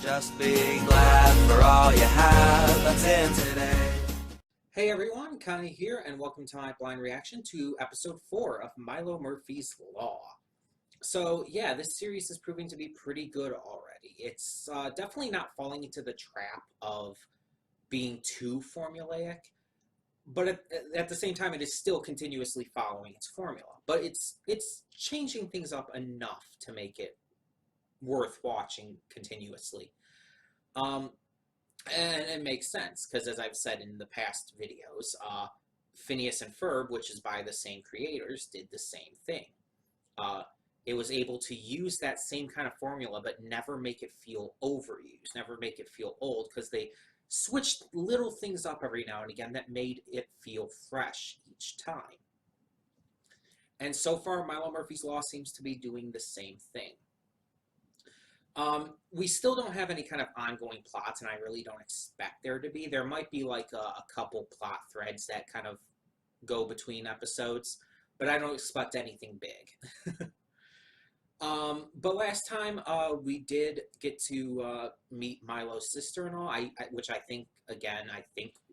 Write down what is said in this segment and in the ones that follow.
Just be glad for all you have that's in today. Hey everyone, Connie here, and welcome to my blind reaction to episode 4 of Milo Murphy's Law. So yeah, this series is proving to be pretty good already. It's definitely not falling into the trap of being too formulaic, but at the same time it is still continuously following its formula. But it's changing things up enough to make it worth watching continuously. And it makes sense, because as I've said in the past videos, Phineas and Ferb, which is by the same creators, did the same thing. It was able to use that same kind of formula, but never make it feel overused, never make it feel old, because they switched little things up every now and again that made it feel fresh each time. And so far, Milo Murphy's Law seems to be doing the same thing. We still don't have any kind of ongoing plots, and I really don't expect there to be. There might be like a couple plot threads that kind of go between episodes, but I don't expect anything big. But last time we did get to meet Milo's sister-in-law, which I think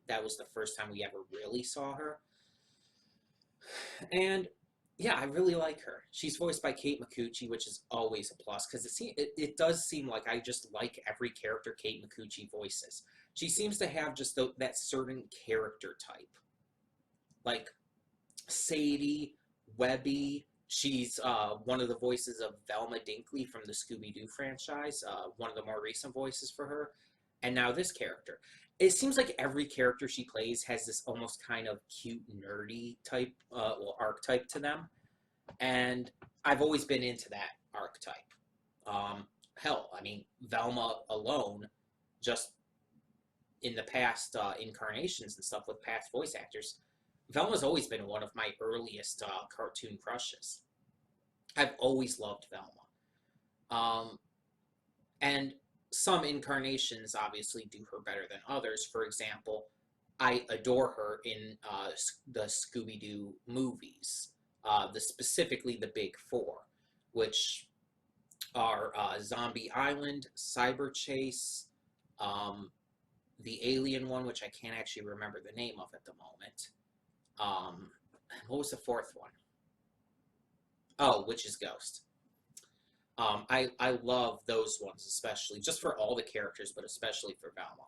that was the first time we ever really saw her. And yeah, I really like her. She's voiced by Kate Micucci, which is always a plus, because it does seem like I just like every character Kate Micucci voices. She seems to have just that certain character type. Like Sadie, Webby, she's one of the voices of Velma Dinkley from the Scooby-Doo franchise, one of the more recent voices for her, and now this character. It seems like every character she plays has this almost kind of cute, nerdy type, archetype to them. And I've always been into that archetype. Hell, I mean, Velma alone, just in the past incarnations and stuff with past voice actors, Velma's always been one of my earliest cartoon crushes. I've always loved Velma. And some incarnations obviously do her better than others. For example, I adore her in the Scooby-Doo movies, specifically the Big Four, which are Zombie Island, Cyber Chase, the alien one, which I can't actually remember the name of at the moment. What was the fourth one? Oh, Witch's Ghost. I love those ones, especially, just for all the characters, but especially for Velma.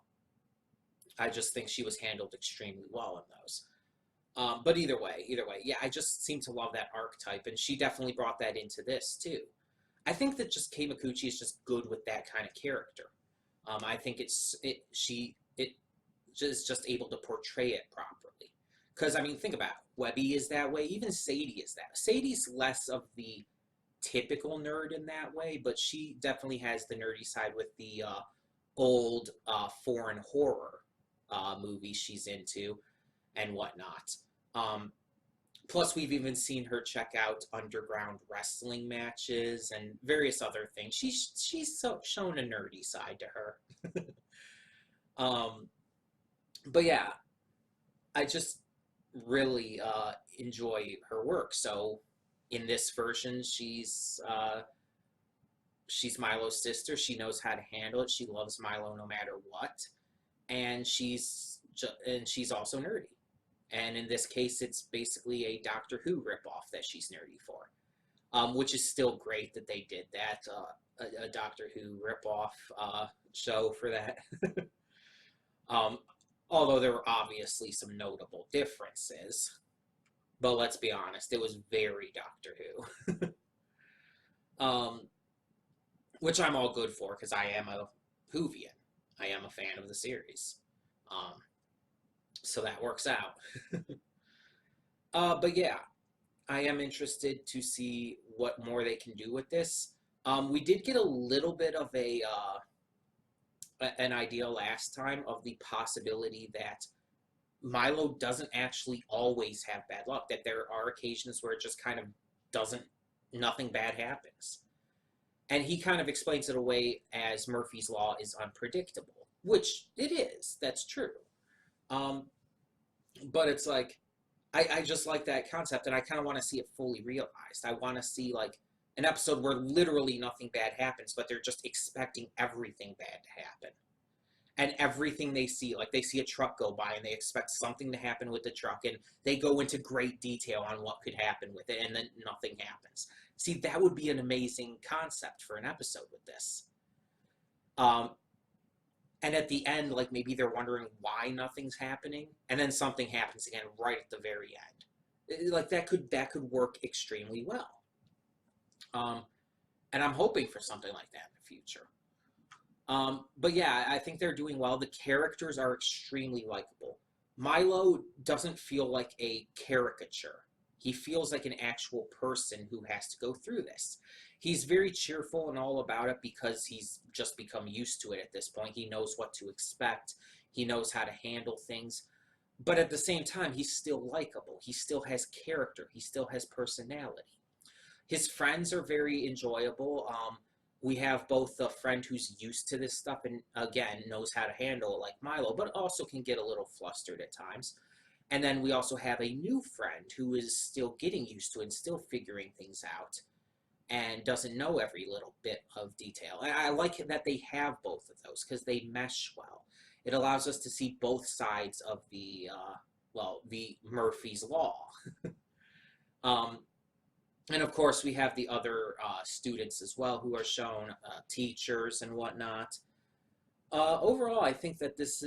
I just think she was handled extremely well in those. But either way, yeah, I just seem to love that archetype, and she definitely brought that into this, too. I think that just Kate Micucci is just good with that kind of character. I think she is just able to portray it properly. Because, I mean, think about it. Webby is that way. Even Sadie is that. Sadie's less of the typical nerd in that way, but she definitely has the nerdy side with the old foreign horror movies she's into and whatnot. Plus, we've even seen her check out underground wrestling matches and various other things. She's shown a nerdy side to her. But yeah, I just really enjoy her work. So in this version, she's Milo's sister. She knows how to handle it. She loves Milo no matter what, and she's also nerdy. And in this case, it's basically a Doctor Who ripoff that she's nerdy for, which is still great that they did that, a Doctor Who ripoff show for that. Although there were obviously some notable differences. But let's be honest, it was very Doctor Who. Which I'm all good for, because I am a Whovian. I am a fan of the series. So that works out. But yeah, I am interested to see what more they can do with this. We did get a little bit of an idea last time of the possibility that Milo doesn't actually always have bad luck, that there are occasions where it just kind of nothing bad happens. And he kind of explains it away as Murphy's Law is unpredictable, which it is, that's true. But it's like, I just like that concept, and I kind of want to see it fully realized. I want to see, like, An episode where literally nothing bad happens, but they're just expecting everything bad to happen. And everything they see, like they see a truck go by and they expect something to happen with the truck, and they go into great detail on what could happen with it, and then nothing happens. See, that would be an amazing concept for an episode with this. And at the end, like maybe they're wondering why nothing's happening, and then something happens again right at the very end. Like that could work extremely well. And I'm hoping for something like that in the future. But yeah, I think they're doing well. The characters are extremely likable. Milo doesn't feel like a caricature. He feels like an actual person who has to go through this. He's very cheerful and all about it because he's just become used to it at this point. He knows what to expect. He knows how to handle things. But at the same time, he's still likable. He still has character. He still has personality. His friends are very enjoyable. We have both a friend who's used to this stuff and, again, knows how to handle it like Milo, but also can get a little flustered at times. And then we also have a new friend who is still getting used to it and still figuring things out and doesn't know every little bit of detail. And I like that they have both of those because they mesh well. It allows us to see both sides of the Murphy's Law. And of course, we have the other students as well who are shown, teachers and whatnot. Overall, I think that this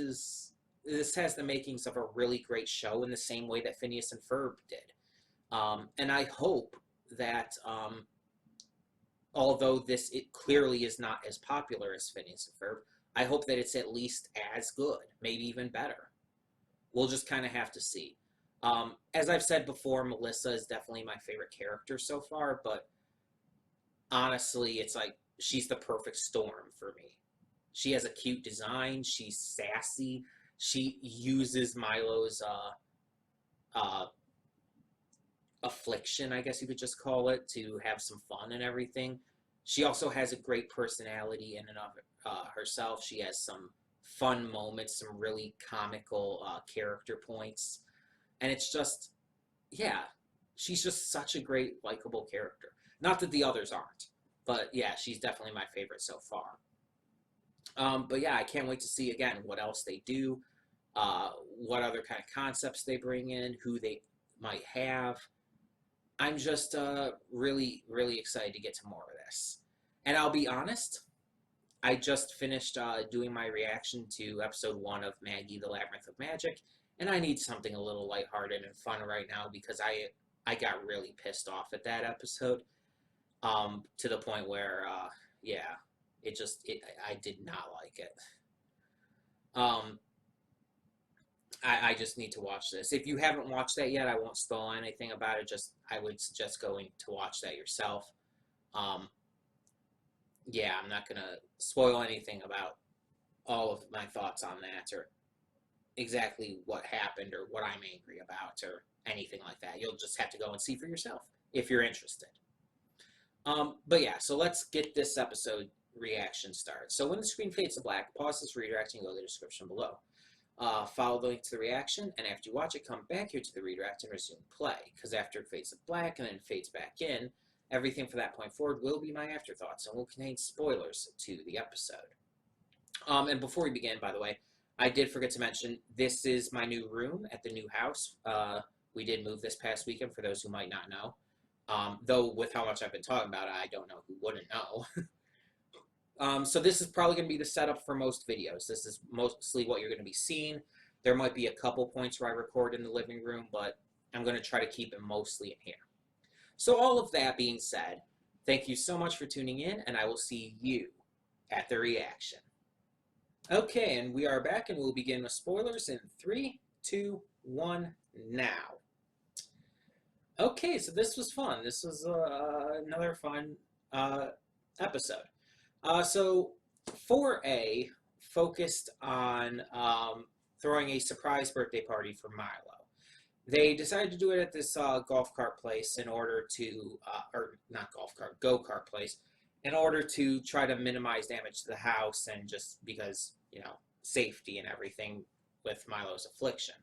has the makings of a really great show in the same way that Phineas and Ferb did. And I hope that, although it clearly is not as popular as Phineas and Ferb, I hope that it's at least as good, maybe even better. We'll just kind of have to see. As I've said before, Melissa is definitely my favorite character so far, but honestly, it's like she's the perfect storm for me. She has a cute design, she's sassy, she uses Milo's affliction, I guess you could just call it, to have some fun and everything. She also has a great personality in and of herself. She has some fun moments, some really comical character points. And it's just, yeah, she's just such a great, likable character. Not that the others aren't, but yeah, she's definitely my favorite so far. But yeah, I can't wait to see, again, what else they do, what other kind of concepts they bring in, who they might have. I'm just really, really excited to get to more of this. And I'll be honest, I just finished doing my reaction to episode 1 of Maggie, the Labyrinth of Magic, and I need something a little lighthearted and fun right now because I got really pissed off at that episode, to the point where, yeah, I did not like it. I just need to watch this. If you haven't watched that yet, I won't spoil anything about it. I would suggest going to watch that yourself. Yeah, I'm not going to spoil anything about all of my thoughts on that or exactly what happened or what I'm angry about or anything like that. You'll just have to go and see for yourself if you're interested. But yeah, so let's get this episode reaction started. So when the screen fades to black, pause this redirect and go to the description below. Follow the link to the reaction, and after you watch it, come back here to the redirect and resume play, because after it fades to black and then fades back in, everything from that point forward will be my afterthoughts and will contain spoilers to the episode. And before we begin, by the way, I did forget to mention, this is my new room at the new house. We did move this past weekend, for those who might not know. Though with how much I've been talking about it, I don't know who wouldn't know. So this is probably going to be the setup for most videos. This is mostly what you're going to be seeing. There might be a couple points where I record in the living room, but I'm going to try to keep it mostly in here. So all of that being said, thank you so much for tuning in, and I will see you at the reaction. Okay, and we are back, and we'll begin with spoilers in 3, 2, 1, now. Okay, so this was fun. This was another fun episode. So 4A focused on throwing a surprise birthday party for Milo. They decided to do it at this golf cart place in order to, or not golf cart, go-kart place, in order to try to minimize damage to the house and just because, you know, safety and everything with Milo's affliction.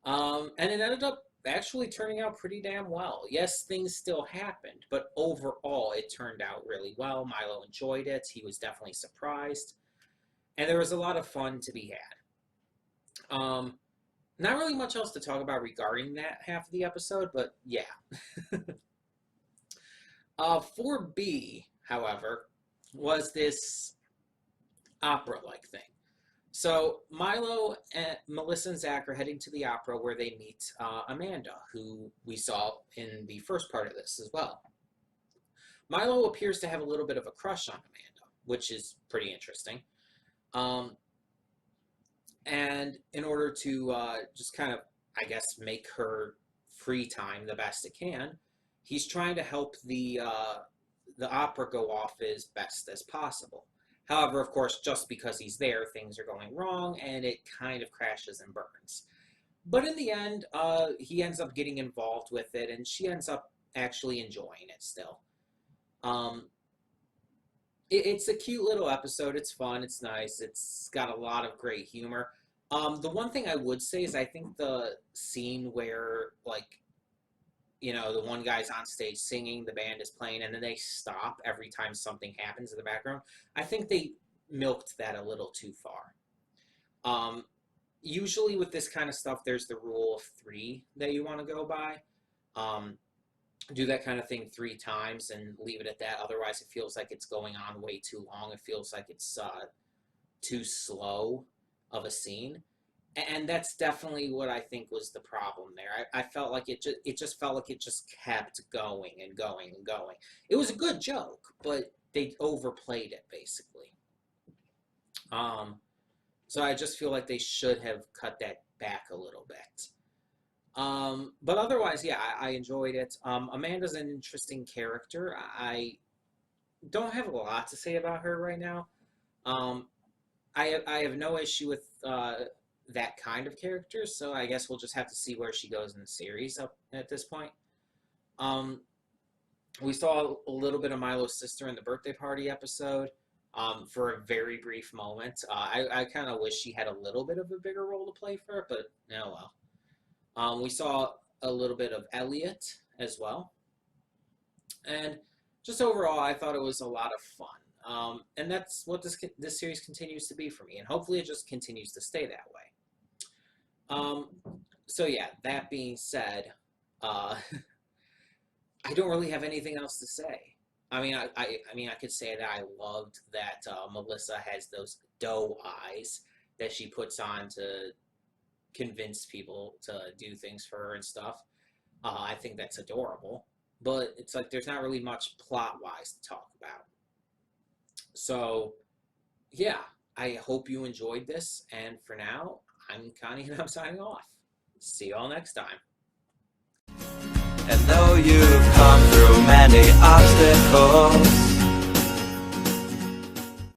And it ended up actually turning out pretty damn well. Yes, things still happened, but overall it turned out really well. Milo enjoyed it. He was definitely surprised. And there was a lot of fun to be had. Not really much else to talk about regarding that half of the episode, but yeah. 4B, however, was this opera-like thing. So Milo, and Melissa, and Zach are heading to the opera where they meet Amanda, who we saw in the first part of this as well. Milo appears to have a little bit of a crush on Amanda, which is pretty interesting. And in order to just kind of, I guess, make her free time the best it can, he's trying to help the opera go off as best as possible. However, of course, just because he's there, things are going wrong, and it kind of crashes and burns. But in the end, he ends up getting involved with it, and she ends up actually enjoying it still. It's a cute little episode. It's fun. It's nice. It's got a lot of great humor. The one thing I would say is I think the scene where, like, you know, the one guy's on stage singing, the band is playing, and then they stop every time something happens in the background. I think they milked that a little too far. Usually with this kind of stuff, there's the rule of 3 that you want to go by. Do that kind of thing 3 times and leave it at that. Otherwise, it feels like it's going on way too long. It feels like it's too slow of a scene. And that's definitely what I think was the problem there. I felt like it just felt like it just kept going and going and going. It was a good joke, but they overplayed it, basically. So I just feel like they should have cut that back a little bit. But otherwise, yeah, I enjoyed it. Amanda's an interesting character. I don't have a lot to say about her right now. I have no issue with that kind of character, so I guess we'll just have to see where she goes in the series up at this point. We saw a little bit of Milo's sister in the birthday party episode for a very brief moment. I kind of wish she had a little bit of a bigger role to play for her, but oh well. We saw a little bit of Elliot as well. And just overall, I thought it was a lot of fun. And that's what this series continues to be for me. And hopefully it just continues to stay that way. So yeah, that being said, I don't really have anything else to say. I mean, I could say that I loved that Melissa has those doe eyes that she puts on to convince people to do things for her and stuff. I think that's adorable, but it's like there's not really much plot-wise to talk about. So, yeah, I hope you enjoyed this, and for now, I'm Connie and I'm signing off. See you all next time. And though you've come through many